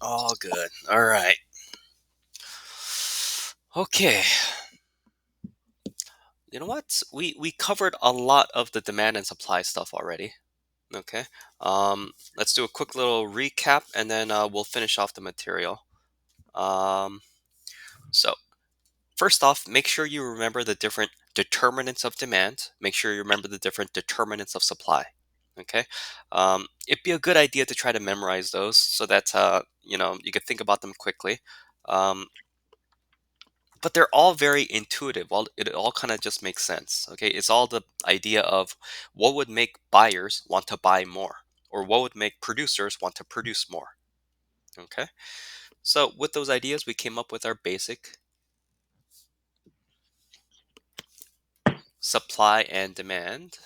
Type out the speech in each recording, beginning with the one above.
All good. All right. Okay. You know what? We covered a lot of the demand and supply stuff already. Okay. Let's do a quick little recap, and then we'll finish off the material. Um, so first off, make sure you remember the different determinants of demand. Make sure you remember the different determinants of supply. Okay. It'd be a good idea to try to memorize those so that you could think about them quickly. Um, but they're all very intuitive. All it all kind of just makes sense. Okay, it's all the idea of what would make buyers want to buy more, or what would make producers want to produce more. Okay, so with those ideas, we came up with our basic supply and demand.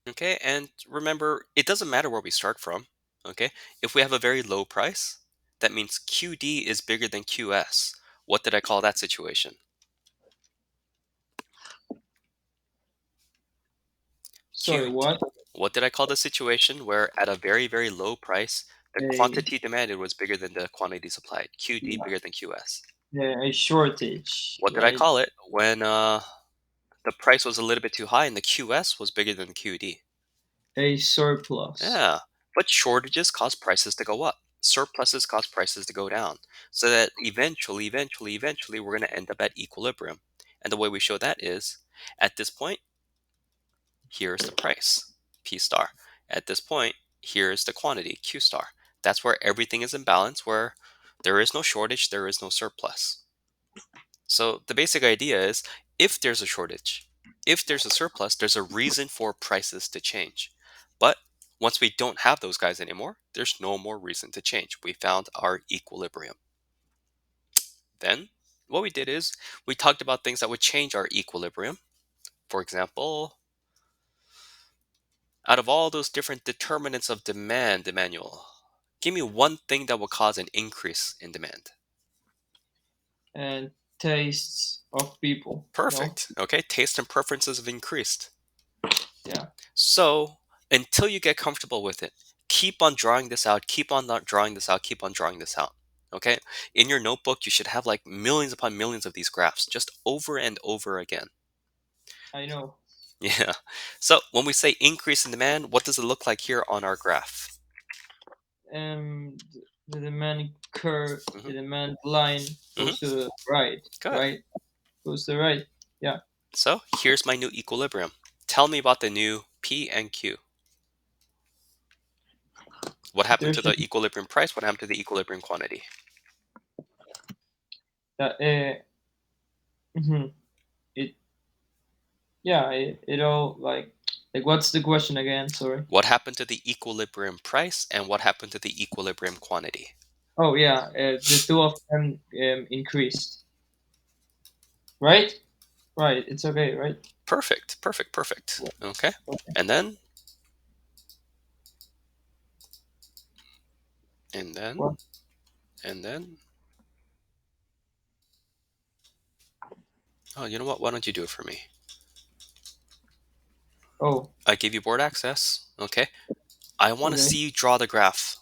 Okay, and remember, it doesn't matter where we start from. Okay, if we have a very low price, that means QD is bigger than QS. What did I call that situation? Sorry, QD. what? What did I call the situation where at a very, very low price, the A quantity demanded was bigger than the quantity supplied? QD yeah, bigger than QS. a shortage, What did I right? call it when the price was a little bit too high and the QS was bigger than the QD? A surplus. Yeah, but shortages cause prices to go up. Surpluses cause prices to go down. So that eventually, we're going to end up at equilibrium. And the way we show that is at this point, here's the price, P star. At this point, here's the quantity, Q star. That's where everything is in balance, where there is no shortage, there is no surplus. So the basic idea is if there's a shortage, if there's a surplus, there's a reason for prices to change. But once we don't have those guys anymore, there's no more reason to change. We found our equilibrium. Then what we did is we talked about things that would change our equilibrium. For example, out of all those different determinants of demand, Emmanuel, give me one thing that will cause an increase in demand. And tastes of people. No? Perfect. Okay, taste and preferences have increased. Yeah, So until you get comfortable with it, keep on drawing this out, keep on not drawing this out, keep on drawing this out. Okay, in your notebook, you should have like millions upon millions of these graphs just over and over again. I know. Yeah. So when we say increase in demand, what does it look like here on our graph? The demand curve, Hmm. the demand line goes Hmm. to the right, Good. right? Goes to the right. Yeah. So here's my new equilibrium. Tell me about the new P and Q. What happened to There's the equilibrium price? What happened to the equilibrium quantity? that. Mhm. It. Yeah. It all like. What's the question again? Sorry. What happened to the equilibrium price and what happened to the equilibrium quantity? Oh yeah. The two of them increased. Right. Right. It's okay. Right. Perfect, perfect, perfect. Yeah. Okay. Okay. And then, and then, What? and then. Oh, you know what? Why don't you do it for me? Oh. I gave you board access. Okay. I want to Okay. see you draw the graph,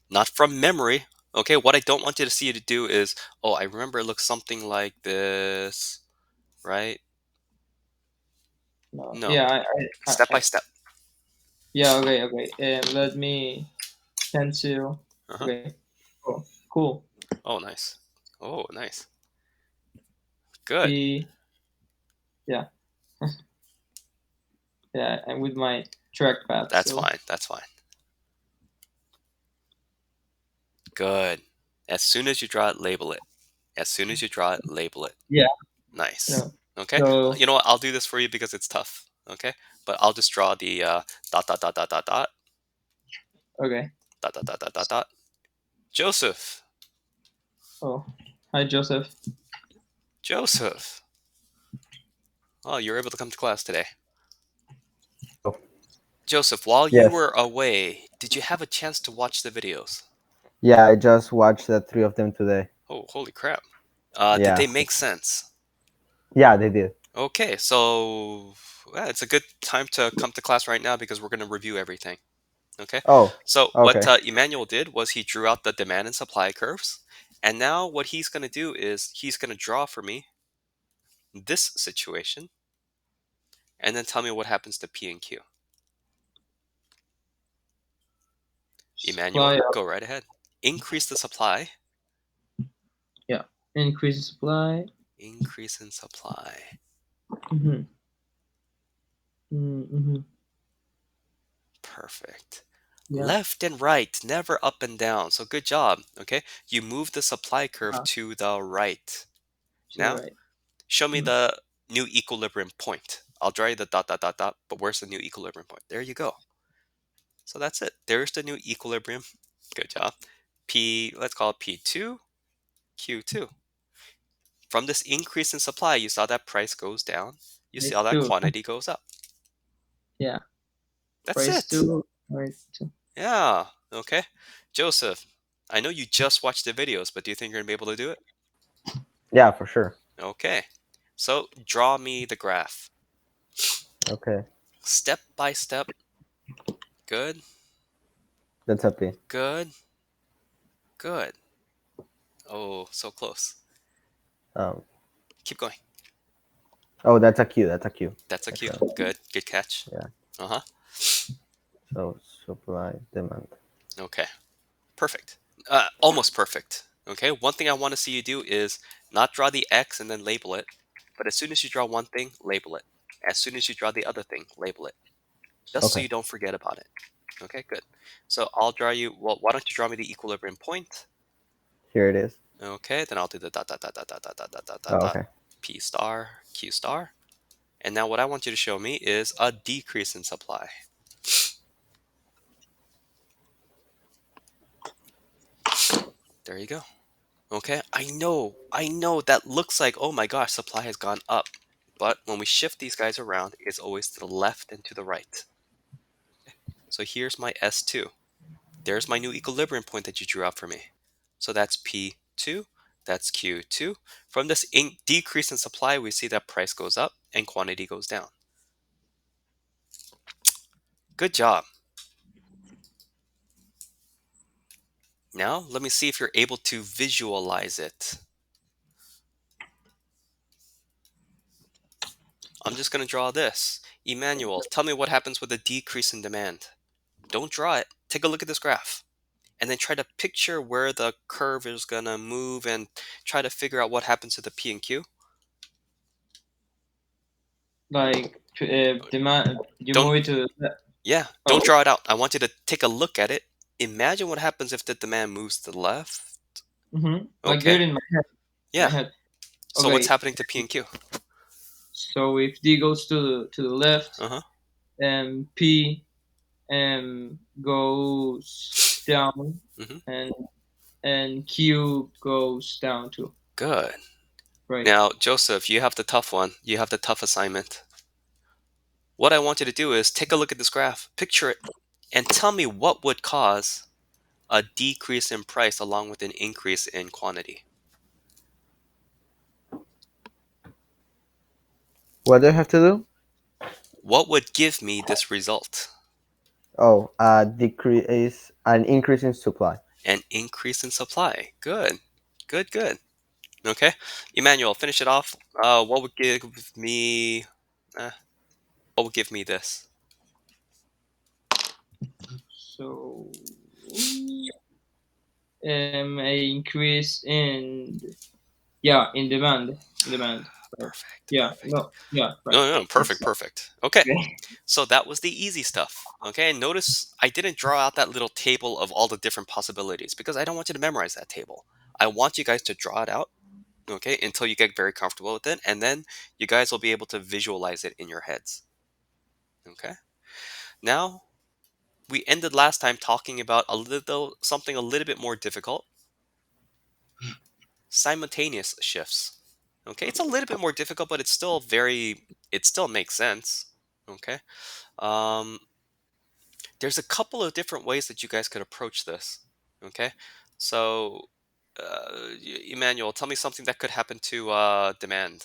not from memory. Okay. What I don't want you to see you to do is, oh, I remember it looks something like this, right? No. No. Yeah. Step by step. Yeah. Okay. Okay. Let me pencil. Uh huh. Okay. Cool. Cool. Oh, nice. Oh, nice. Good. P. Yeah. Yeah. And with my trackpad. That's So. fine. That's fine. Good. As soon as you draw it, label it. As soon as you draw it, label it. Yeah. Nice. No. Okay. So. You know what? I'll do this for you because it's tough. Okay. But I'll just draw the dot dot dot dot dot dot Okay. dot dot dot dot dot dot. Joseph. Oh. Hi, Joseph. Joseph. Oh, you were able to come to class today. Oh, Joseph, while you yes. were away, did you have a chance to watch the videos? Yeah, I just watched the three of them today. Oh, holy crap. Did Yeah. they make sense? Yeah, they did. Okay, so it's a good time to come to class right now because we're going to review everything. Okay, Oh, so what okay. Emmanuel did was he drew out the demand and supply curves, and now what he's going to do is he's going to draw for me this situation, and then tell me what happens to P and Q. Emmanuel, Supply up. go right ahead. Increase the supply. Yeah. Increase the supply. Increase in supply. Mm-hmm. Mm-hmm. Perfect. Yeah. Left and right, never up and down. So good job. Okay, you move the supply curve Uh, to the right. to the Now, right. show me Mhm. the new equilibrium point. I'll draw you the dot, dot, dot, dot, but where's the new equilibrium point? There you go. So that's it. There's the new equilibrium. Good job. Let's call it P2, Q2. From this increase in supply, you saw that price goes down. You see Right how that two. quantity goes up. Yeah. That's Price it. two. Right two. Yeah. Okay. Joseph, I know you just watched the videos, but do you think you're going to be able to do it? Yeah, for sure. Okay. So draw me the graph. Okay, Step by step. Good. that's a P. Good. Good. Oh, so close. Um, Keep going. oh, that's a Q. That's a Q. That's a Q. Actually, Good. Good catch. yeah. Uh-huh. So supply demand. Okay. Perfect. Almost perfect. Okay. One thing I want to see you do is not draw the X and then label it, but as soon as you draw one thing, label it. As soon as you draw the other thing, label it. Just so Okay, you don't forget about it. Okay, good. So I'll draw you, well, why don't you draw me the equilibrium point? here it is. Okay, then I'll do the dot, dot, dot, dot, dot, dot, dot, dot, dot, Oh, dot, dot, okay. P star, Q star. And now what I want you to show me is a decrease in supply. There you go. Okay, I know that looks like, oh my gosh, supply has gone up. But when we shift these guys around, it's always to the left and to the right. So here's my S2. There's my new equilibrium point that you drew out for me. So that's P2, that's Q2. From this decrease in supply, we see that price goes up and quantity goes down. Good job. Now, let me see if you're able to visualize it. I'm just going to draw this. Emmanuel, tell me what happens with a decrease in demand. Don't draw it. Take a look at this graph. And then try to picture where the curve is going to move and try to figure out what happens to the P and Q. Like demand. You Don't, move it to the. yeah, Oh. don't draw it out. I want you to take a look at it. Imagine what happens if the demand moves to the left. Mm-hmm. Like do Okay, it in my head. yeah. My head. So what's Okay. happening to P and Q? So if D goes to the left, Uh-huh. and P goes down, Hmm. and Q goes down too. Good. Right. Now, Joseph, you have the tough one. You have the tough assignment. What I want you to do is take a look at this graph, picture it, and tell me what would cause a decrease in price along with an increase in quantity. What do I have to do? What would give me this result? Oh, decrease an increase in supply. An increase in supply. Good. Good, good. Okay. Emmanuel, finish it off. What would give me uh, what would give me this? So a increase in in demand. Right. Perfect, Yeah. perfect. No. Yeah. Right. No, no, no, perfect, Yes. perfect. Okay. Okay. So that was the easy stuff. Okay, and notice I didn't draw out that little table of all the different possibilities because I don't want you to memorize that table. I want you guys to draw it out, okay, until you get very comfortable with it, and then you guys will be able to visualize it in your heads. Okay. Now, we ended last time talking about something a little bit more difficult, simultaneous shifts. Okay, it's a little bit more difficult, but it still makes sense. Okay. Um, there's a couple of different ways that you guys could approach this. Okay, so Emmanuel, tell me something that could happen to demand.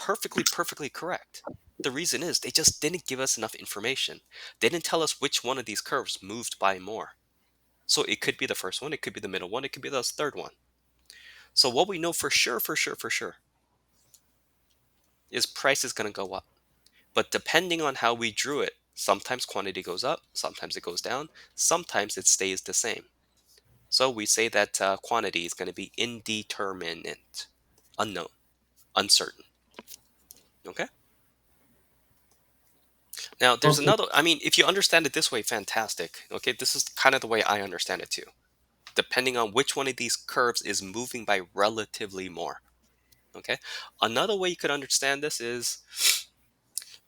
perfectly correct. The reason is they just didn't give us enough information. They didn't tell us which one of these curves moved by more. So it could be the first one, it could be the middle one, it could be the third one. So what we know for sure is price is going to go up. But depending on how we drew it, sometimes quantity goes up, sometimes it goes down, sometimes it stays the same. So we say that quantity is going to be indeterminate, unknown, uncertain. Okay? Now, there's Okay. another, I mean, if you understand it this way, fantastic. Okay, this is kind of the way I understand it too. Depending on which one of these curves is moving by relatively more. Okay, another way you could understand this is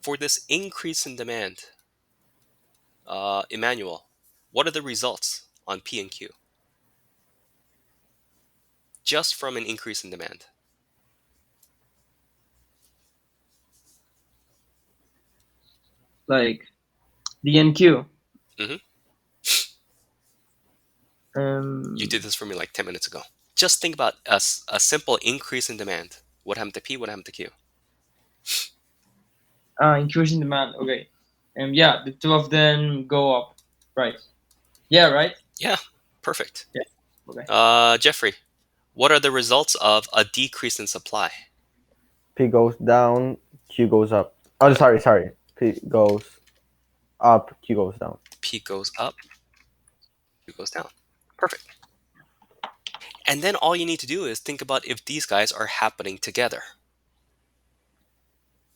for this increase in demand, Emmanuel, what are the results on P and Q just from an increase in demand? Like the NQ. Hmm. You Um, did this for me like 10 minutes ago. Just think about a simple increase in demand. What happened to P? What happened to Q? increasing demand. Okay. Yeah, the two of them go up. Right. Yeah. Right. Yeah, perfect. Yeah. Okay. Jeffrey, what are the results of a decrease in supply? P goes down, Q goes up. Oh, Good. sorry. P goes up, Q goes down. P goes up, Q goes down. Perfect. And then all you need to do is think about if these guys are happening together.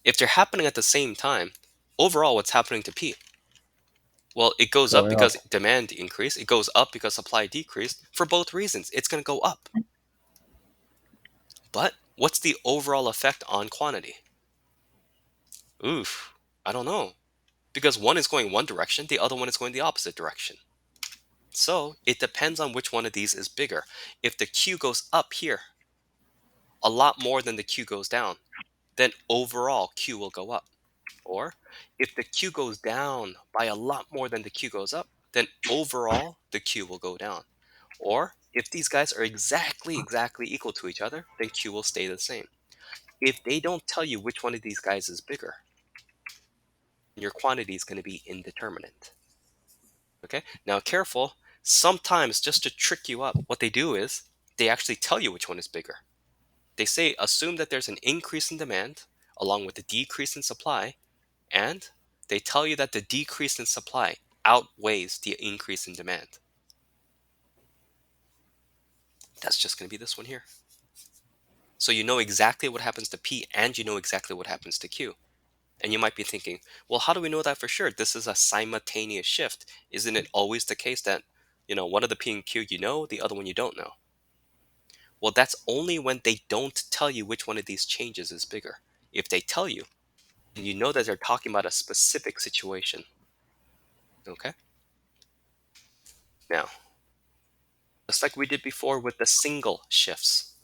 If they're happening at the same time, overall, what's happening to P? Well, it goes up Going because up. demand increased. It goes up because supply decreased. For both reasons, it's going to go up. But what's the overall effect on quantity? Oof, I don't know. Because one is going one direction, the other one is going the opposite direction. So it depends on which one of these is bigger. If the Q goes up here a lot more than the Q goes down, then overall Q will go up. Or if the Q goes down by a lot more than the Q goes up, then overall the Q will go down. Or if these guys are exactly equal to each other, then Q will stay the same. If they don't tell you which one of these guys is bigger, your quantity is going to be indeterminate. Okay? Now careful, sometimes just to trick you up, what they do is they actually tell you which one is bigger. They say assume that there's an increase in demand along with a decrease in supply, and they tell you that the decrease in supply outweighs the increase in demand. That's just going to be this one here. So you know exactly what happens to P and you know exactly what happens to Q. And you might be thinking, well, how do we know that for sure? This is a simultaneous shift. Isn't it always the case that, one of the P and Q you know, the other one you don't know? Well, that's only when they don't tell you which one of these changes is bigger. If they tell you, and you know that they're talking about a specific situation. Okay? Now, just like we did before with the single shifts,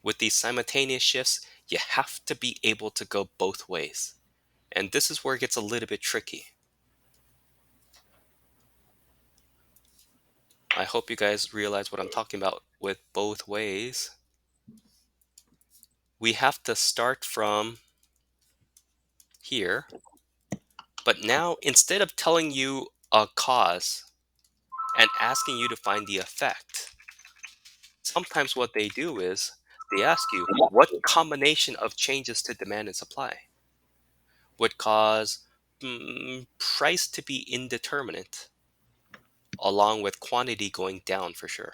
with these simultaneous shifts, you have to be able to go both ways. And this is where it gets a little bit tricky. I hope you guys realize what I'm talking about with both ways. We have to start from here, but now instead of telling you a cause and asking you to find the effect, sometimes what they do is they ask you what combination of changes to demand and supply would cause price to be indeterminate along with quantity going down for sure.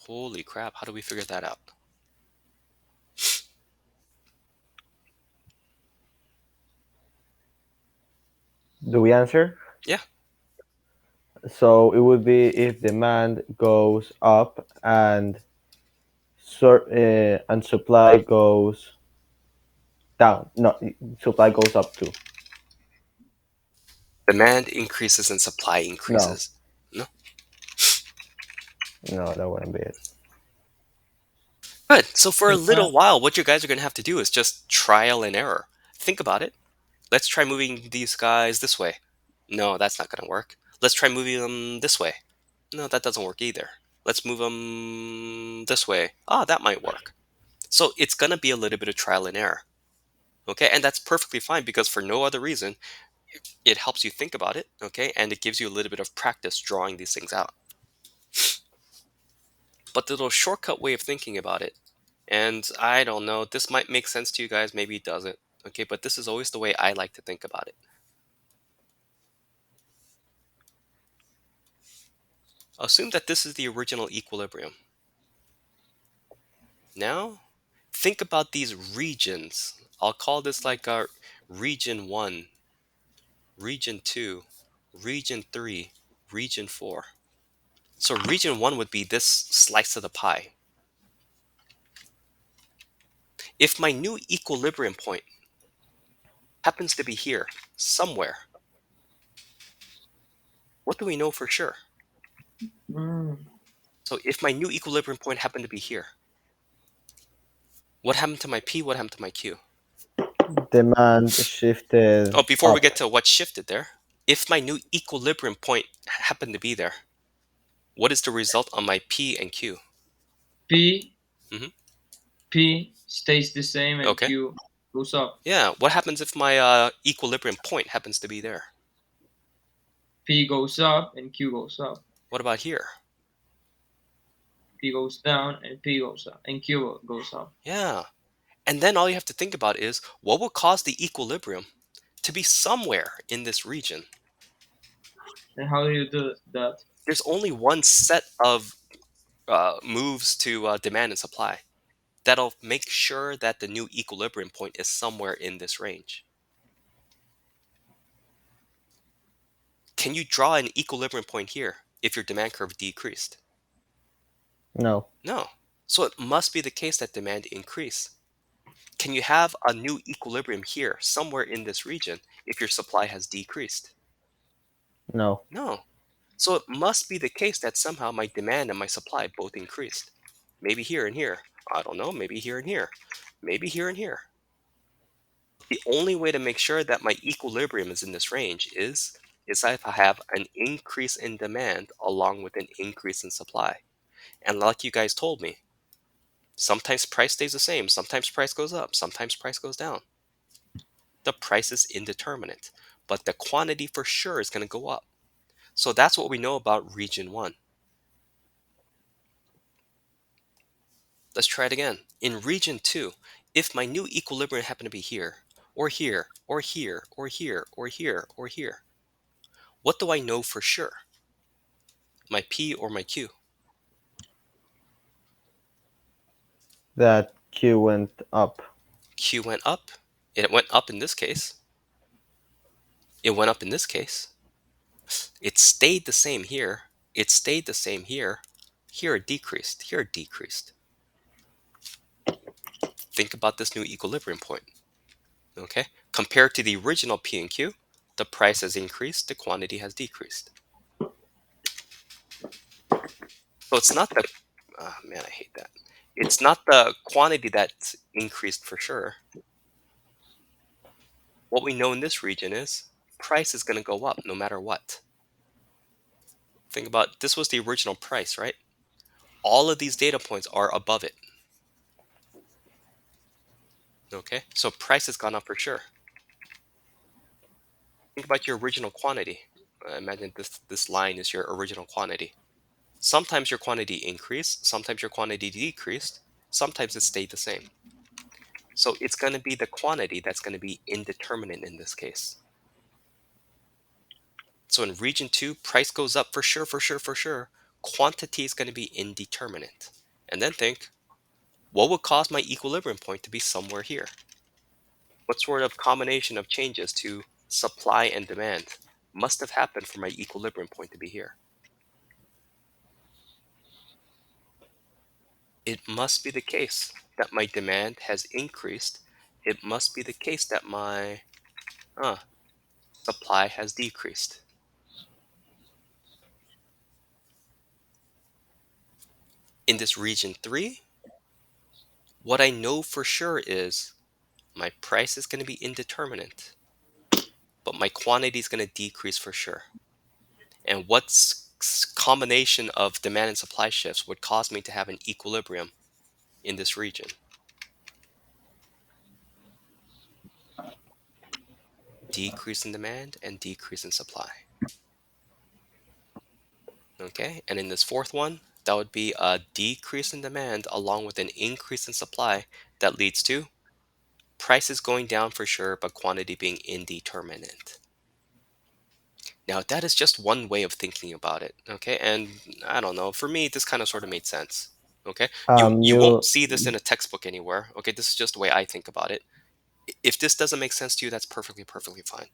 Holy crap, how do we figure that out? Do we answer? Yeah. So it would be if demand goes up and supply goes down. No, supply goes up too. Demand increases and supply No, increases. No? no, that wouldn't be it. Good. So for a Uh, little while, what you guys are going to have to do is just trial and error. Think about it. Let's try moving these guys this way. No, that's not going to work. Let's try moving them this way. No, that doesn't work either. Let's move them this way. Ah, that might work. So it's going to be a little bit of trial and error. Okay, and that's perfectly fine because for no other reason, it helps you think about it. Okay, and it gives you a little bit of practice drawing these things out. But the little shortcut way of thinking about it, and I don't know, this might make sense to you guys, maybe it doesn't. Okay, but this is always the way I like to think about it. Assume that this is the original equilibrium. Now, think about these regions. I'll call this like our region 1, region 2, region 3, region 4. So region 1 would be this slice of the pie. If my new equilibrium point happens to be here, somewhere, what do we know for sure? Mm. So if my new equilibrium point happened to be here, what happened to my P? What happened to my Q? Demand shifted Oh, before we up. get to what shifted there, if my new equilibrium point happened to be there, what is the result on my P and Q? P Hmm. P stays the same and Okay. Q goes up. Yeah. What happens if my equilibrium point happens to be there? P goes up and Q goes up. What about here? P goes down and P goes up and Q goes up. Yeah. And then all you have to think about is what will cause the equilibrium to be somewhere in this region? And how do you do that? There's only one set of moves to demand and supply that'll make sure that the new equilibrium point is somewhere in this range. Can you draw an equilibrium point here if your demand curve decreased? No, No. So it must be the case that demand increased. Can you have a new equilibrium here somewhere in this region if your supply has decreased? no, No. So it must be the case that somehow my demand and my supply both increased. Maybe here and here. I don't know. Maybe here and here. Maybe here and here. The only way to make sure that my equilibrium is in this range is if I have an increase in demand along with an increase in supply. And like you guys told me, sometimes price stays the same, sometimes price goes up, sometimes price goes down. The price is indeterminate, but the quantity for sure is going to go up. So that's what we know about region 1. Let's try it again. In region 2, if my new equilibrium happened to be here, or here, or here, or here, or here, or here, what do I know for sure? My P or my Q? that Q went up. Q went up. It went up in this case. It went up in this case. It stayed the same here. It stayed the same here. Here it decreased. Here it decreased. Think about this new equilibrium point. Okay? Compared to the original P and Q, the price has increased, the quantity has decreased. So it's not the, oh man, I hate that. It's not the quantity that's increased for sure. What we know in this region is price is going to go up no matter what. Think about this was the original price, right? All of these data points are above it. Okay, so price has gone up for sure. Think about your original quantity. Imagine this line is your original quantity. Sometimes your quantity increased, sometimes your quantity decreased, sometimes it stayed the same. So it's going to be the quantity that's going to be indeterminate in this case. So in region 2, price goes up for sure, for sure, for sure. Quantity is going to be indeterminate. And then think, what would cause my equilibrium point to be somewhere here? What sort of combination of changes to supply and demand must have happened for my equilibrium point to be here? It must be the case that my demand has increased. It must be the case that my supply has decreased. In this region 3, what I know for sure is my price is going to be indeterminate, but my quantity is going to decrease for sure. And what combination of demand and supply shifts would cause me to have an equilibrium in this region? decrease in demand and decrease in supply. Okay, and in this fourth one, that would be a decrease in demand along with an increase in supply that leads to prices going down for sure, but quantity being indeterminate. Now, that is just one way of thinking about it, okay? And I don't know, for me, this kind of sort of made sense. Okay, you won't You see this in a textbook anywhere. Okay, this is just the way I think about it. If this doesn't make sense to you, that's perfectly fine.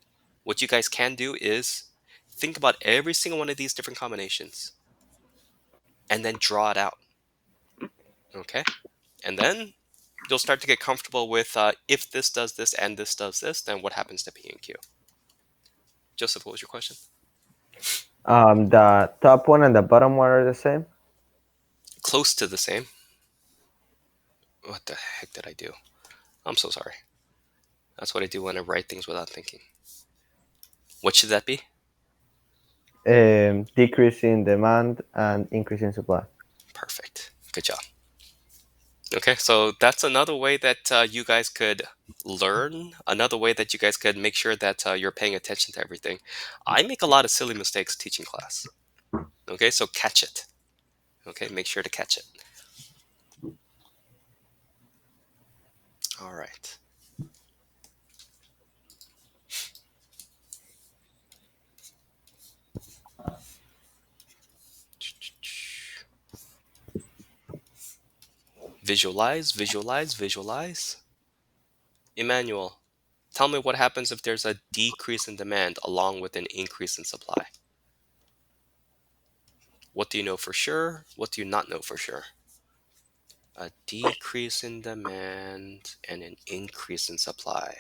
What you guys can do is think about every single one of these different combinations and then draw it out. Okay, and then you'll start to get comfortable with if this does this and this does this, then what happens to P and Q? Joseph, what was your question? the top one and the bottom one are the same. Close to the same. What the heck did I do? I'm so sorry. That's what I do when I write things without thinking. What should that be? Decrease in demand and increase in supply. Perfect. Good job. Okay, so that's another way that you guys could learn, another way that you guys could make sure that you're paying attention to everything. I make a lot of silly mistakes teaching class. Okay, so catch it. Okay, make sure to catch it. All right. Visualize, visualize, visualize. Emmanuel, tell me what happens if there's a decrease in demand along with an increase in supply. What do you know for sure? What do you not know for sure? A decrease in demand and an increase in supply.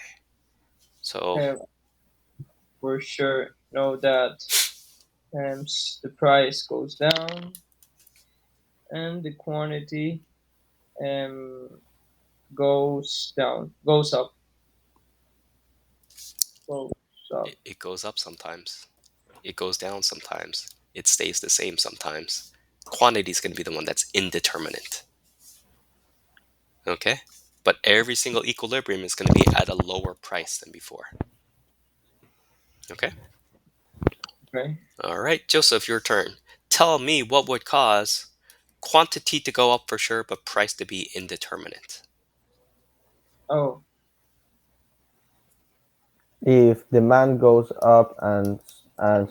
So, Um, for sure know that the price goes down and the quantity um, goes up, goes up. it goes up sometimes, it goes down sometimes, it stays the same sometimes. Quantity is going to be the one that's indeterminate. Okay? But every single equilibrium is going to be at a lower price than before. Okay? Okay. All right, Joseph, your turn. Tell me what would cause quantity to go up for sure, but price to be indeterminate. Oh, If demand goes up and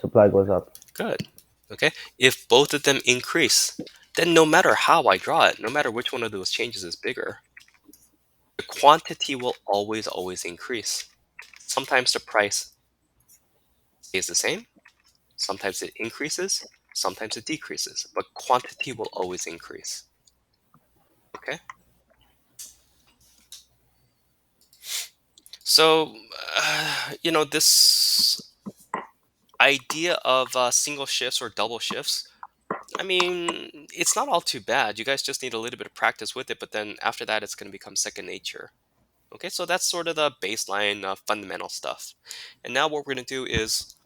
supply goes up. Good. Okay? If both of them increase, then no matter how I draw it, no matter which one of those changes is bigger, the quantity will always increase. Sometimes the price stays the same, sometimes it increases, sometimes it decreases, but quantity will always increase. Okay? So, this idea of single shifts or double shifts, I mean, it's not all too bad. You guys just need a little bit of practice with it, but then after that, it's going to become second nature. Okay, so that's sort of the baseline fundamental stuff. And now what we're going to do is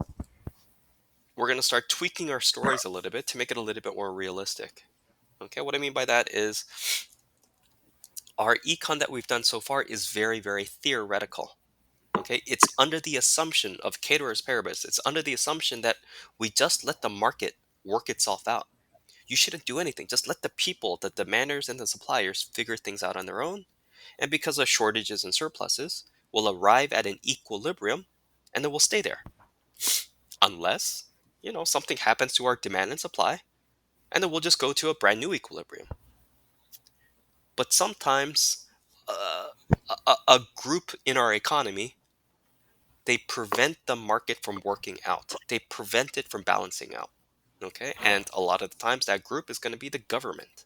we're going to start tweaking our stories a little bit to make it a little bit more realistic. Okay, what I mean by that is our econ that we've done so far is very theoretical. Okay, it's under the assumption of cateris paribus. It's under the assumption that we just let the market work itself out. You shouldn't do anything. Just let the people, the demanders and the suppliers, figure things out on their own. And because of shortages and surpluses, we'll arrive at an equilibrium and then we'll stay there. Unless, something happens to our demand and supply, and then we'll just go to a brand new equilibrium. But sometimes a group in our economy, they prevent the market from working out. They prevent it from balancing out. Okay, and a lot of the times that group is going to be the government.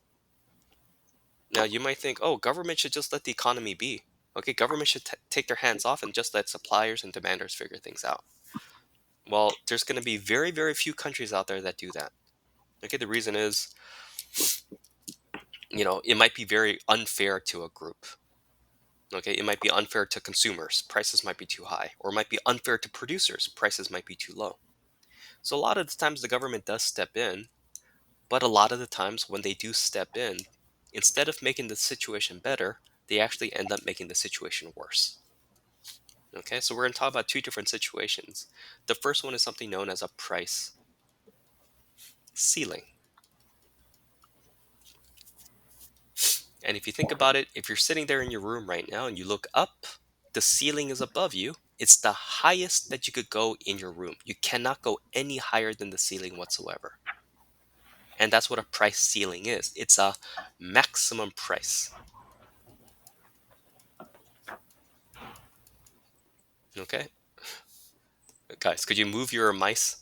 Now you might think, oh, government should just let the economy be. Okay, government should take their hands off and just let suppliers and demanders figure things out. Well, there's going to be very few countries out there that do that. Okay, the reason is, it might be very unfair to a group. Okay, it might be unfair to consumers. Prices might be too high. Or it might be unfair to producers. Prices might be too low. So a lot of the times the government does step in, but a lot of the times when they do step in, instead of making the situation better, they actually end up making the situation worse. Okay, so we're going to talk about two different situations. The first one is something known as a price ceiling. And if you think about it, if you're sitting there in your room right now and you look up, the ceiling is above you. It's the highest that you could go in your room. You cannot go any higher than the ceiling whatsoever. And that's what a price ceiling is. It's a maximum price. Okay? Guys, could you move your mice?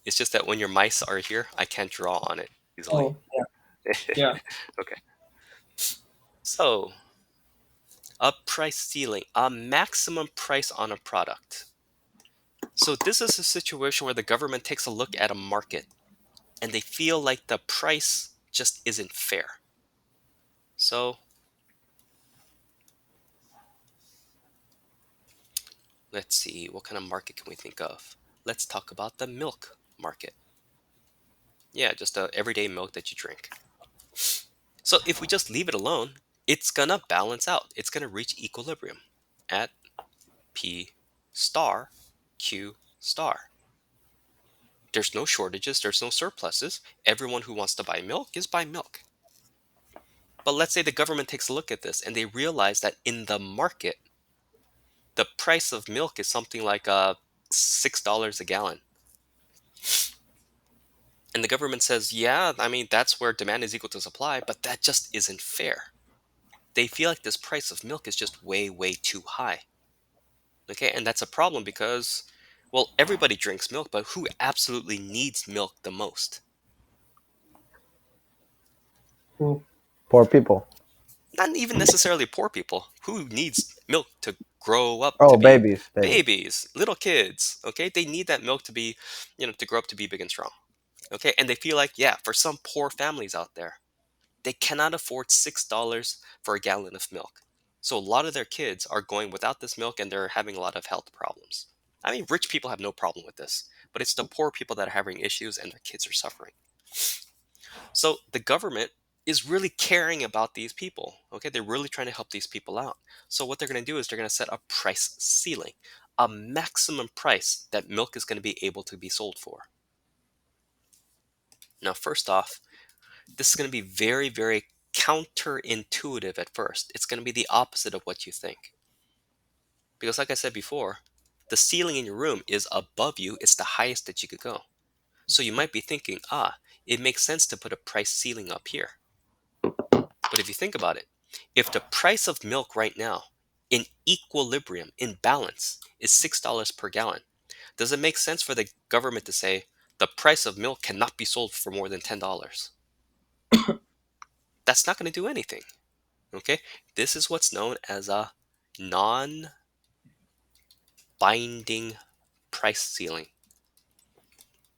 It's just that when your mice are here, I can't draw on it easily. Oh, yeah, yeah. Okay. So, a price ceiling, a maximum price on a product. So, this is a situation where the government takes a look at a market and they feel like the price just isn't fair. So, let's see, what kind of market can we think of? Let's talk about the milk market. Yeah, just a everyday milk that you drink. So if we just leave it alone, it's gonna balance out. It's gonna reach equilibrium at P star Q star. There's no shortages, there's no surpluses. Everyone who wants to buy milk is buying milk. But let's say the government takes a look at this and they realize that in the market, the price of milk is something like $6 a gallon. And the government says, yeah, I mean, that's where demand is equal to supply, but that just isn't fair. They feel like this price of milk is just way, way too high. Okay, and that's a problem because, well, everybody drinks milk, but who absolutely needs milk the most? Cool. Poor people. Not even necessarily poor people. Who needs milk to grow up to Oh, be babies, babies. babies, little kids? Okay, they need that milk to be, to grow up to be big and strong. Okay, and they feel like, yeah, for some poor families out there, they cannot afford $6 for a gallon of milk. So a lot of their kids are going without this milk and they're having a lot of health problems. I mean, rich people have no problem with this, but it's the poor people that are having issues and their kids are suffering. So the government is really caring about these people. Okay, they're really trying to help these people out. So what they're going to do is they're going to set a price ceiling, a maximum price that milk is going to be able to be sold for. Now, first off, this is going to be very, very counterintuitive at first. It's going to be the opposite of what you think. Because, like I said before, the ceiling in your room is above you, it's the highest that you could go. So you might be thinking, it makes sense to put a price ceiling up here. But if you think about it, if the price of milk right now in equilibrium, in balance, is $6 per gallon, does it make sense for the government to say the price of milk cannot be sold for more than $10? That's not going to do anything. Okay, this is what's known as a non binding price ceiling.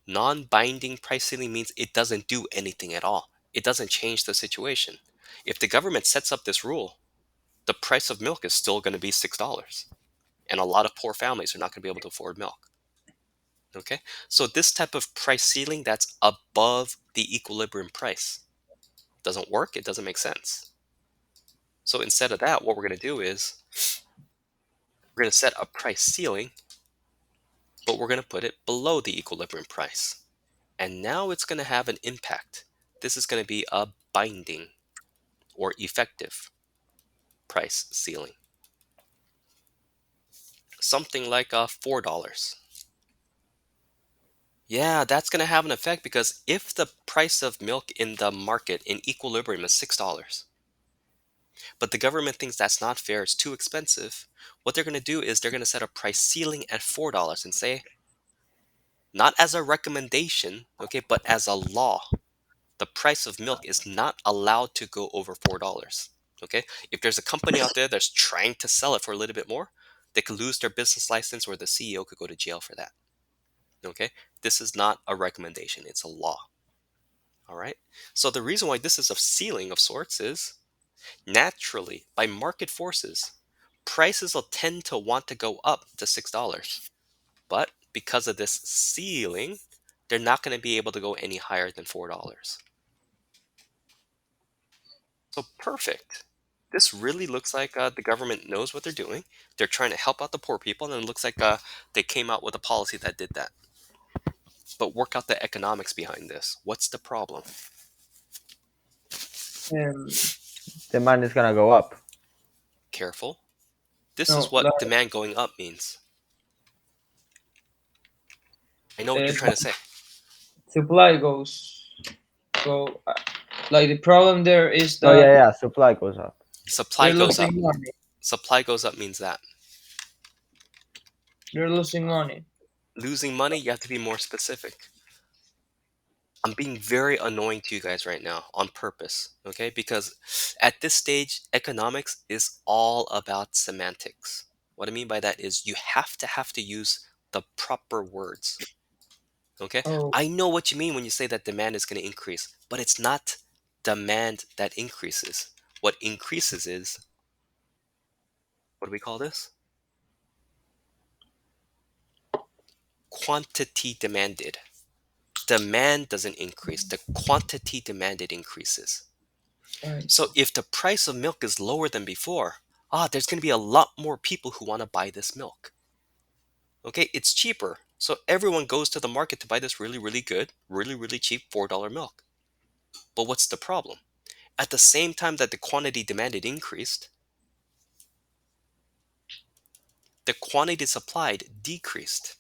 Non binding price ceiling means it doesn't do anything at all, it doesn't change the situation. If the government sets up this rule, the price of milk is still going to be $6, and a lot of poor families are not going to be able to afford milk. Okay, so this type of price ceiling that's above the equilibrium price doesn't work, it doesn't make sense. So instead of that, what we're going to do is we're going to set a price ceiling, but we're going to put it below the equilibrium price. And now it's going to have an impact. This is going to be a binding or effective price ceiling. Something like $4. Yeah, that's going to have an effect because if the price of milk in the market in equilibrium is $6, but the government thinks that's not fair, it's too expensive, what they're going to do is they're going to set a price ceiling at $4 and say, not as a recommendation, okay, but as a law, the price of milk is not allowed to go over $4. Okay, if there's a company out there that's trying to sell it for a little bit more, they could lose their business license or the CEO could go to jail for that. Okay, this is not a recommendation, it's a law. All right, so the reason why this is a ceiling of sorts is naturally, by market forces, prices will tend to want to go up to $6. But because of this ceiling, they're not going to be able to go any higher than $4. So perfect. This really looks like the government knows what they're doing. They're trying to help out the poor people, and it looks like they came out with a policy that did that. But work out the economics behind this. What's the problem? Um, Demand is gonna go up. Careful. This is no, what like demand going up means. I know what you're uh, trying to say. supply go like the problem there is Oh that yeah, yeah. Supply goes up. Supply they're goes up. losing money. Supply goes up means that. They're losing money. Losing money, you have to be more specific. I'm being very annoying to you guys right now on purpose, okay? Because at this stage, economics is all about semantics. What I mean by that is you have to use the proper words, okay? Oh, I know what you mean when you say that demand is going to increase, but it's not demand that increases. What increases is, what do we call this? Quantity demanded. Demand doesn't increase, the quantity demanded increases. right. So if the price of milk is lower than before, there's going to be a lot more people who want to buy this milk. Okay, it's cheaper. So everyone goes to the market to buy this really, really good, really, really cheap $4 milk. But what's the problem? At the same time that the quantity demanded increased, the quantity supplied decreased.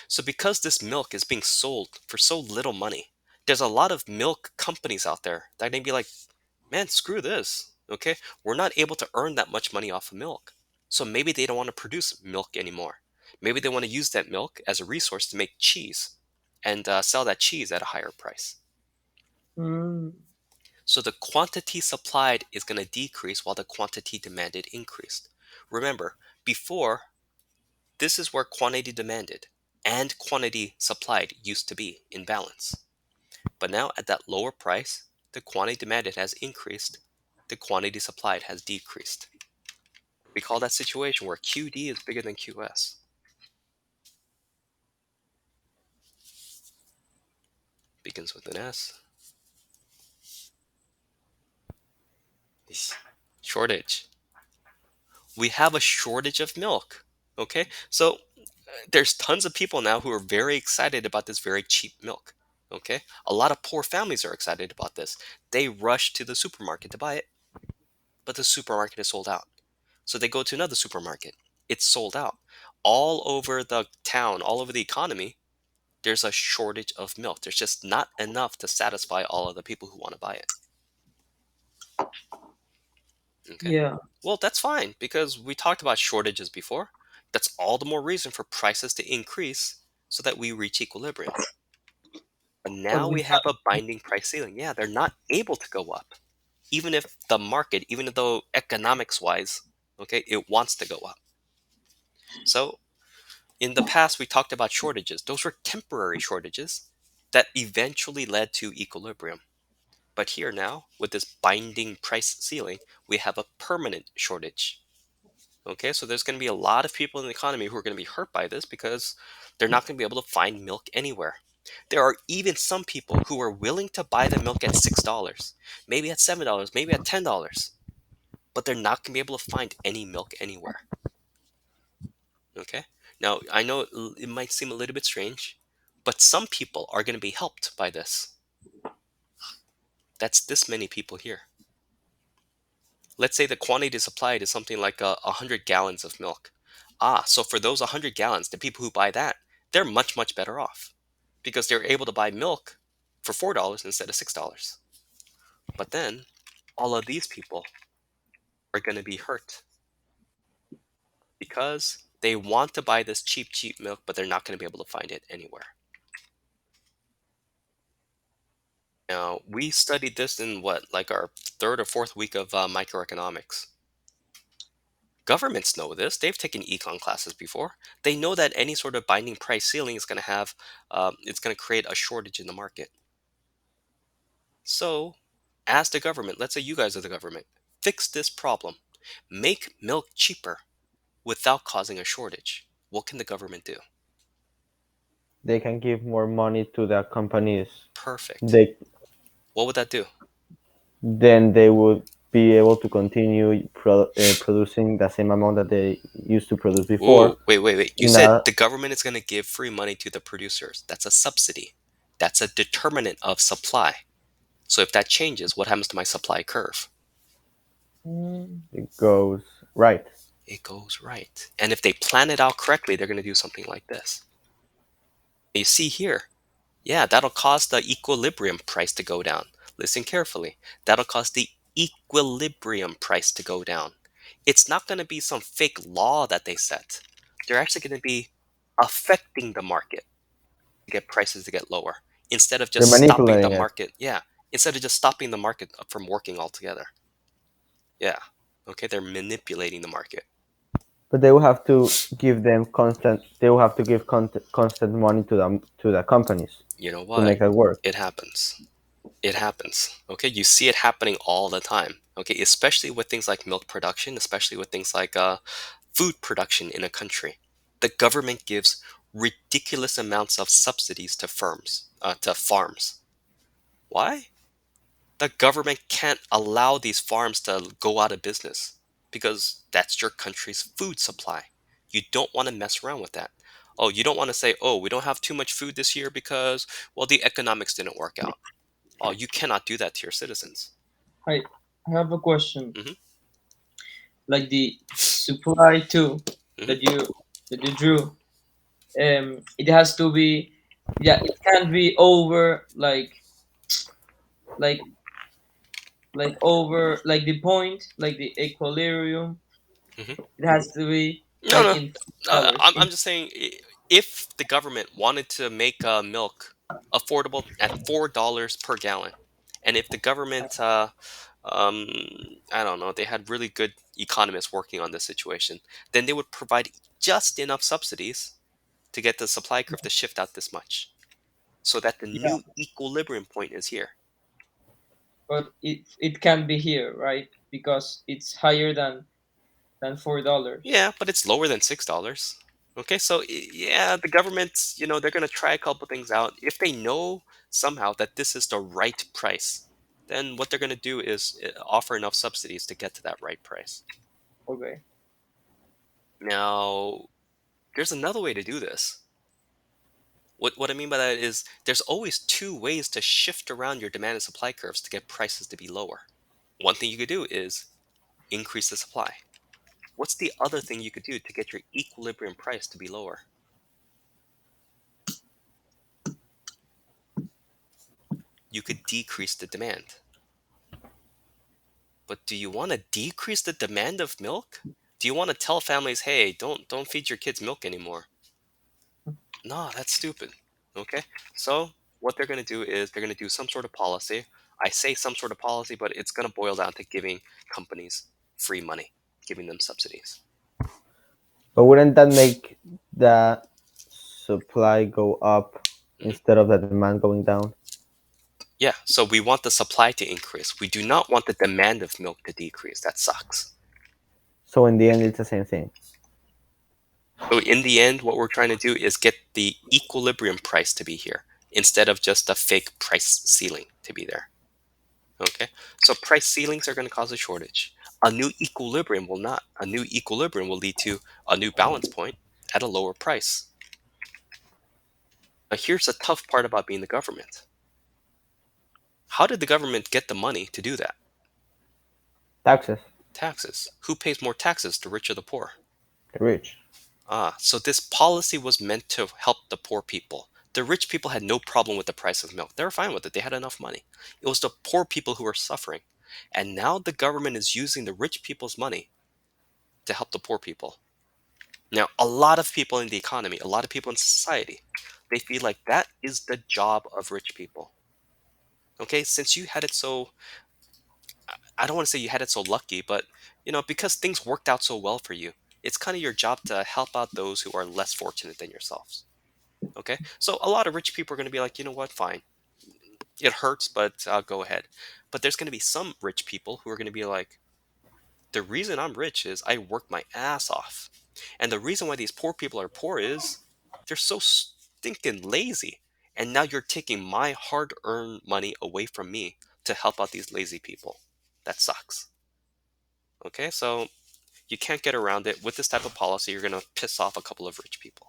So because this milk is being sold for so little money, there's a lot of milk companies out there that may be like, man, screw this. Okay, we're not able to earn that much money off of milk. So maybe they don't want to produce milk anymore. Maybe they want to use that milk as a resource to make cheese and sell that cheese at a higher price. Mm, So the quantity supplied is going to decrease while the quantity demanded increased. Remember, before, this is where quantity demanded and quantity supplied used to be in balance. But now at that lower price, the quantity demanded has increased, the quantity supplied has decreased. We call that situation where QD is bigger than QS. Begins with an S. Shortage. We have a shortage of milk. Okay, so there's tons of people now who are very excited about this very cheap milk. Okay, a lot of poor families are excited about this. They rush to the supermarket to buy it, but the supermarket is sold out. So they go to another supermarket. It's sold out. All over the town, all over the economy, there's a shortage of milk. There's just not enough to satisfy all of the people who want to buy it. Okay. yeah. Well, that's fine because we talked about shortages before. That's all the more reason for prices to increase so that we reach equilibrium. But But now we we have have a binding price ceiling. Yeah, they're not able to go up. Even if the market, even though economics wise, okay, it wants to go up. So in the past, we talked about shortages. Those were temporary shortages that eventually led to equilibrium. But here now, with this binding price ceiling, we have a permanent shortage. Okay, so there's going to be a lot of people in the economy who are going to be hurt by this because they're not going to be able to find milk anywhere. There are even some people who are willing to buy the milk at $6, maybe at $7, maybe at $10, but they're not going to be able to find any milk anywhere. Okay, now I know it might seem a little bit strange, but some people are going to be helped by this. That's this many people here. Let's say the quantity supplied is something like 100 gallons of milk. So for those 100 gallons, the people who buy that, they're much, much better off because they're able to buy milk for $4 instead of $6. But then all of these people are going to be hurt because they want to buy this cheap, cheap milk, but they're not going to be able to find it anywhere. Now, we studied this in what, like our third or fourth week of microeconomics. Governments know this. They've taken econ classes before. They know that any sort of binding price ceiling is going to have, it's going to create a shortage in the market. So, as the government, let's say you guys are the government, fix this problem. Make milk cheaper without causing a shortage. What can the government do? They can give more money to the companies. Perfect. They What would that do? then they would be able to continue producing the same amount that they used to produce before. Oh, wait. You In said a the government is going to give free money to the producers. That's a subsidy. That's a determinant of supply. So if that changes, what happens to my supply curve? Mm, it goes right. It goes right. And if they plan it out correctly, they're going to do something like this. You see here, yeah, that'll cause the equilibrium price to go down. Listen carefully. That'll cause the equilibrium price to go down. It's not going to be some fake law that they set. They're actually going to be affecting the market to get prices to get lower instead of They're just stopping the manipulating it, market. Yeah, instead of just stopping the market from working altogether. Yeah. Okay, they're manipulating the market. but they will have to give them constant. They will have to give constant money to them to the companies You know to what? make that work. It happens. It happens. Okay, you see it happening all the time. Okay, especially with things like milk production, especially with things like food production in a country. The government gives ridiculous amounts of subsidies to firms, to farms. Why? The government can't allow these farms to go out of business because that's your country's food supply. You don't want to mess around with that. Oh, you don't want to say, oh, we don't have too much food this year because, well, the economics didn't work out. Oh, you cannot do that to your citizens. I I have a question. Hmm. Like the supply too Hmm. that you drew. It has to be, yeah. It can't be over like over like the point, like the equilibrium. Hmm. It has to be No, like no. in dollars. I'm just saying, if the government wanted to make milk affordable at $4 per gallon, and if the government, um, I don't know, they had really good economists working on this situation, then they would provide just enough subsidies to get the supply curve to shift out this much, so that the Yeah, new equilibrium point is here. but it can be here, right? Because it's higher than $4. Yeah, but it's lower than $6. Okay, so yeah, the government, they're going to try a couple things out. If they know somehow that this is the right price, then what they're going to do is offer enough subsidies to get to that right price. Okay. Now, there's another way to do this. What I mean by that is there's always two ways to shift around your demand and supply curves to get prices to be lower. One thing you could do is increase the supply. What's the other thing you could do to get your equilibrium price to be lower? You could decrease the demand. But do you want to decrease the demand of milk? Do you want to tell families, "Hey, don't feed your kids milk anymore"? No, that's stupid. Okay? So, what they're going to do is they're going to do some sort of policy. I say some sort of policy, but it's going to boil down to giving companies free money, giving them subsidies. But wouldn't that make the supply go up Mhm. instead of the demand going down? Yeah, so we want the supply to increase. We do not want the demand of milk to decrease. That sucks. So in the end, it's the same thing. So in the end, what we're trying to do is get the equilibrium price to be here instead of just a fake price ceiling to be there. Okay, so price ceilings are going to cause a shortage. A new equilibrium will not. A new equilibrium will lead to a new balance point at a lower price. Now, here's the tough part about being the government. How did the government get the money to do that? Taxes, Taxes. Who pays more taxes, the rich or the poor? the rich. So this policy was meant to help the poor people. The rich people had no problem with the price of milk. They were fine with it. They had enough money. It was the poor people who were suffering. And now the government is using the rich people's money to help the poor people. Now, a lot of people in the economy, a lot of people in society, they feel like that is the job of rich people. Okay, since you had it so, I don't want to say you had it so lucky, but because things worked out so well for you, it's kind of your job to help out those who are less fortunate than yourselves. Okay, so a lot of rich people are going to be like, you know what, fine, it hurts, but go ahead. But there's going to be some rich people who are going to be like, the reason I'm rich is I work my ass off. And the reason why these poor people are poor is they're so stinking lazy. And now you're taking my hard earned money away from me to help out these lazy people. That sucks. Okay, so you can't get around it. With this type of policy, you're going to piss off a couple of rich people.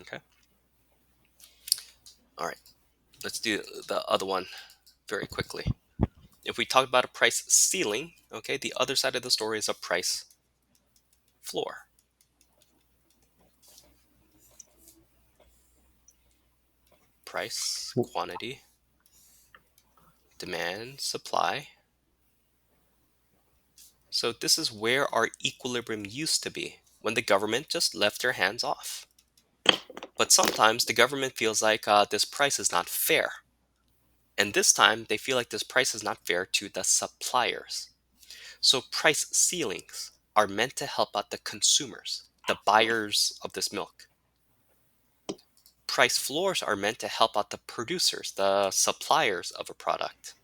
Okay, all right, let's do the other one very quickly. If we talk about a price ceiling, okay, the other side of the story is a price floor. Price, quantity, demand, supply. So this is where our equilibrium used to be when the government just left their hands off. But sometimes the government feels like this price is not fair. And this time they feel like this price is not fair to the suppliers. So price ceilings are meant to help out the consumers, the buyers of this milk. Price floors are meant to help out the producers, the suppliers of a product.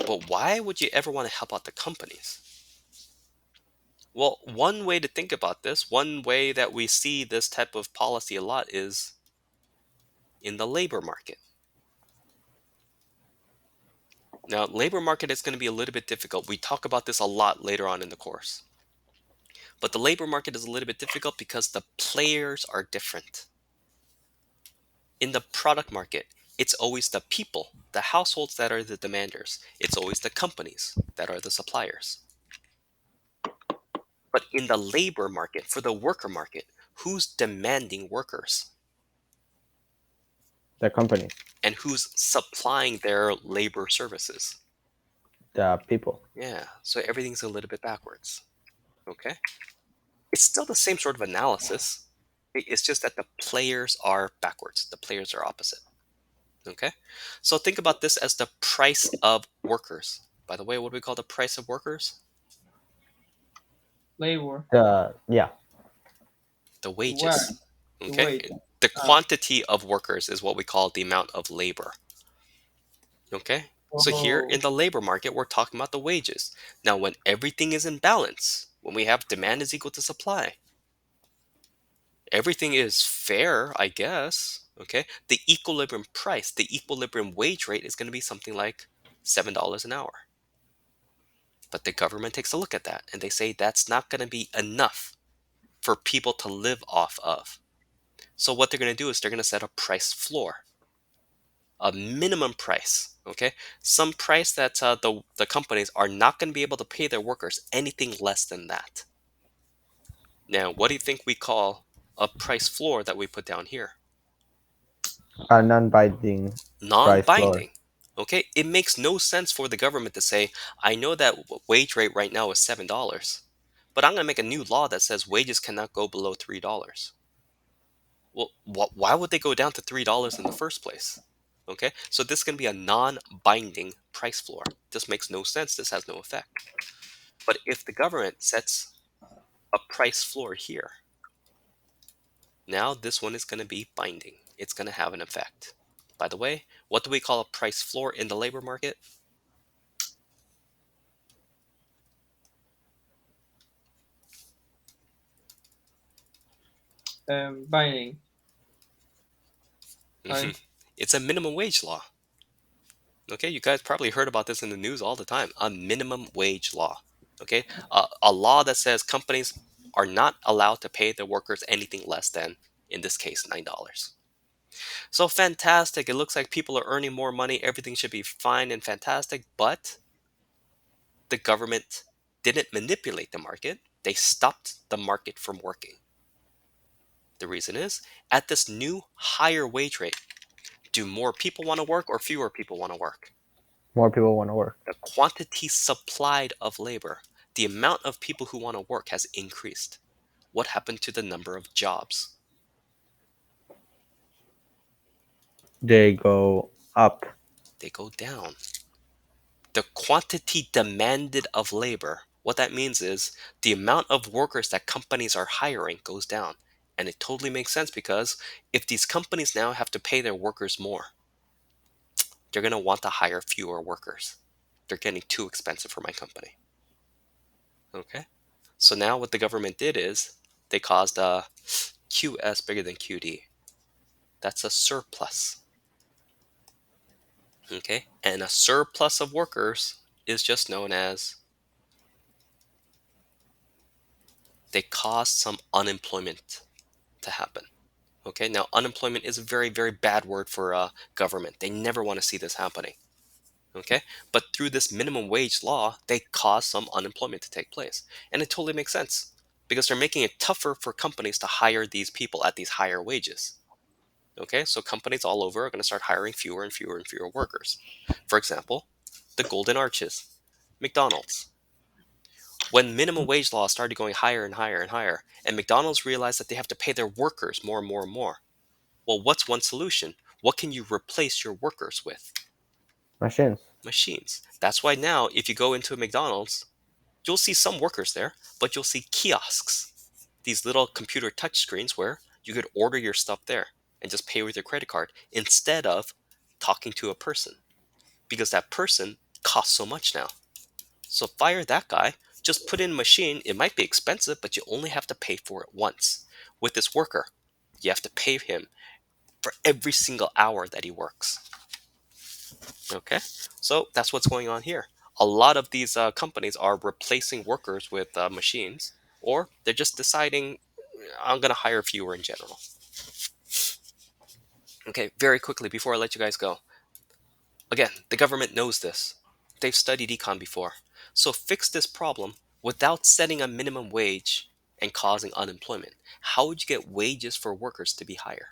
But why would you ever want to help out the companies? Well, one way to think about this, one way that we see this type of policy a lot is in the labor market. Now, labor market is going to be a little bit difficult. We talk about this a lot later on in the course. But the labor market is a little bit difficult because the players are different. In the product market, it's always the people, the households that are the demanders. It's always the companies that are the suppliers. But in the labor market, for the worker market, who's demanding workers? The companies, And who's supplying their labor services? the people. Yeah, so everything's a little bit backwards. Okay? It's still the same sort of analysis. It's just that the players are backwards. The players are opposite. Okay? So think about this as the price of workers. By the way, what do we call the price of workers? Labor. Yeah, The Where? wages. The Okay? wage. The Ah. quantity of workers is what we call the amount of labor. Okay? So here Oh. in the labor market, we're talking about the wages. Now, when everything is in balance, when we have demand is equal to supply, everything is fair, I guess. Okay? The equilibrium price, the equilibrium wage rate is going to be something like $7 an hour. But the government takes a look at that and they say that's not going to be enough for people to live off of. So what they're going to do is they're going to set a price floor, a minimum price. Okay, some price that the companies are not going to be able to pay their workers anything less than that. Now, what do you think we call a price floor that we put down here? a non-binding price floor. Non-binding. Okay, it makes no sense for the government to say, I know that wage rate right now is $7, but I'm going to make a new law that says wages cannot go below $3. Well, why would they go down to $3 in the first place? Okay, so this is going to be a non-binding price floor. This makes no sense. This has no effect. But if the government sets a price floor here, now this one is going to be binding. It's going to have an effect. By the way, what do we call a price floor in the labor market? Binding. Mhm. Right. It's a minimum wage law. Okay, you guys probably heard about this in the news all the time. A minimum wage law. Okay, a law that says companies are not allowed to pay their workers anything less than, in this case, $9. So fantastic. It looks like people are earning more money. Everything should be fine and fantastic. But the government didn't manipulate the market, they stopped the market from working. The reason is at this new higher wage rate, do more people want to work or fewer people want to work? More people want to work. The quantity supplied of labor, the amount of people who want to work has increased. What happened to the number of jobs? They go up. They go down. The quantity demanded of labor, what that means is the amount of workers that companies are hiring goes down. And it totally makes sense because if these companies now have to pay their workers more, they're going to want to hire fewer workers. They're getting too expensive for my company. Okay? So now what the government did is they caused a QS bigger than QD. That's a surplus. Okay? And a surplus of workers is just known as they cause some unemployment to happen. Okay, now unemployment is a very, very bad word for government. They never want to see this happening. Okay, but through this minimum wage law, they cause some unemployment to take place. And it totally makes sense because they're making it tougher for companies to hire these people at these higher wages. Okay, so companies all over are going to start hiring fewer and fewer and fewer workers. For example, the Golden Arches, McDonald's. When minimum wage laws started going higher and higher and higher, and McDonald's realized that they have to pay their workers more and more and more. Well, what's one solution? What can you replace your workers with? Machines. Machines. That's why now, if you go into a McDonald's, you'll see some workers there, but you'll see kiosks, these little computer touchscreens where you could order your stuff there and just pay with your credit card instead of talking to a person because that person costs so much now. So fire that guy, just put in a machine. It might be expensive, but you only have to pay for it once. With this worker, you have to pay him for every single hour that he works. Okay, so that's what's going on here. A lot of these companies are replacing workers with machines, or they're just deciding, I'm going to hire fewer in general. Okay, very quickly before I let you guys go. Again, the government knows this. They've studied econ before. So fix this problem without setting a minimum wage and causing unemployment. How would you get wages for workers to be higher?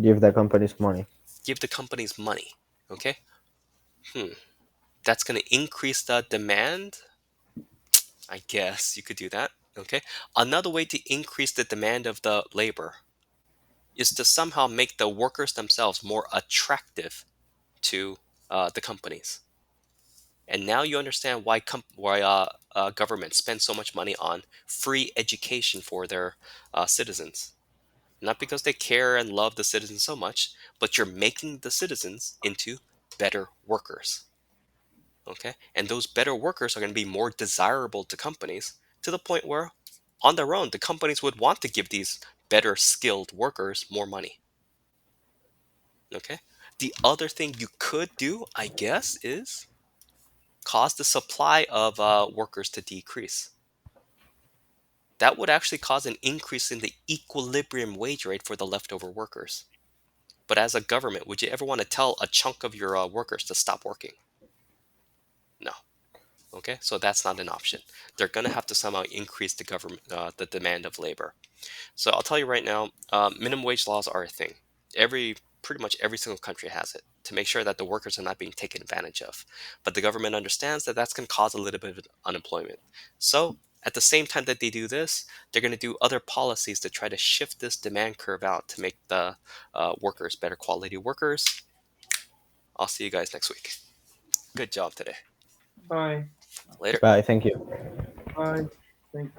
Give the companies money. Give the companies money. Okay? That's going to increase the demand. I guess you could do that. Okay? Another way to increase the demand of the labor is to somehow make the workers themselves more attractive to the companies. And now you understand why governments spend so much money on free education for their citizens. Not because they care and love the citizens so much, but you're making the citizens into better workers. Okay? And those better workers are going to be more desirable to companies to the point where, on their own, the companies would want to give these better skilled workers more money. Okay? The other thing you could do, I guess, is cause the supply of workers to decrease. That would actually cause an increase in the equilibrium wage rate for the leftover workers. But as a government, would you ever want to tell a chunk of your workers to stop working? No. Okay, so that's not an option. They're going to have to somehow increase the demand of labor. So I'll tell you right now, minimum wage laws are a thing. Pretty much every single country has it to make sure that the workers are not being taken advantage of. But the government understands that that's going to cause a little bit of unemployment. So at the same time that they do this, they're going to do other policies to try to shift this demand curve out to make the workers better quality workers. I'll see you guys next week. Good job today. Bye. Later. Bye. Thank you. Bye. Thank